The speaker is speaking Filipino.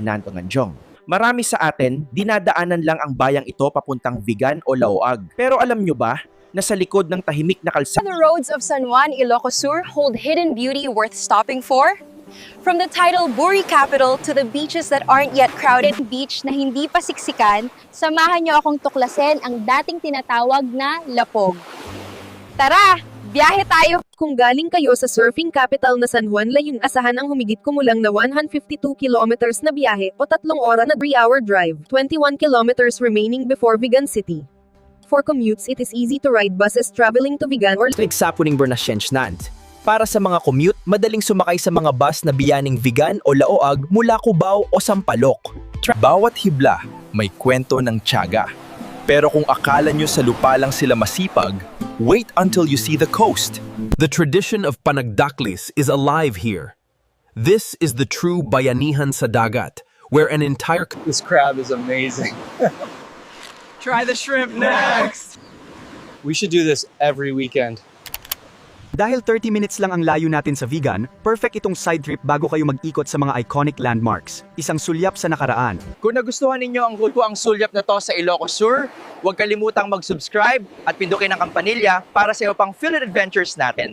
Nando Nganjong. Marami sa atin, dinadaanan lang ang bayang ito papuntang Vigan o Laoag. Pero alam nyo ba na sa likod ng tahimik na kalsada, The roads of San Juan, Ilocos Sur hold hidden beauty worth stopping for. From the title Buri Capital to the beaches that aren't yet crowded, beach na hindi pa siksikan, samahan niyo akong tuklasin ang dating tinatawag na Lapog. Tara, biyahe tayo! Kung galing kayo sa surfing capital na San Juan, layong asahan ang humigit kumulang na 152 kilometers na biyahe o 3 oras na 3-hour drive, 21 kilometers remaining before Vigan City. For commutes, it is easy to ride buses traveling to Vigan or Nagsapuning Bernascensnant. Para sa mga commute, madaling sumakay sa mga bus na biyaning Vigan o Laoag mula Cubao o Sampaloc. Bawat hibla, may kwento ng tiyaga. Pero kung akala nyo sa lupa lang sila masipag, wait until you see the coast. The tradition of panagdaklis is alive here. This is the true bayanihan sa dagat, where an entire This crab is amazing. Try the shrimp next! We should do this every weekend. Dahil 30 minutes lang ang layo natin sa Vigan, perfect itong side trip bago kayo mag-ikot sa mga iconic landmarks. Isang sulyap sa nakaraan. kung nagustuhan ninyo ang sulyap na to sa Ilocos Sur, huwag kalimutang mag-subscribe at pindukin ang kampanilya para sa iyo pang Philippine Adventures natin.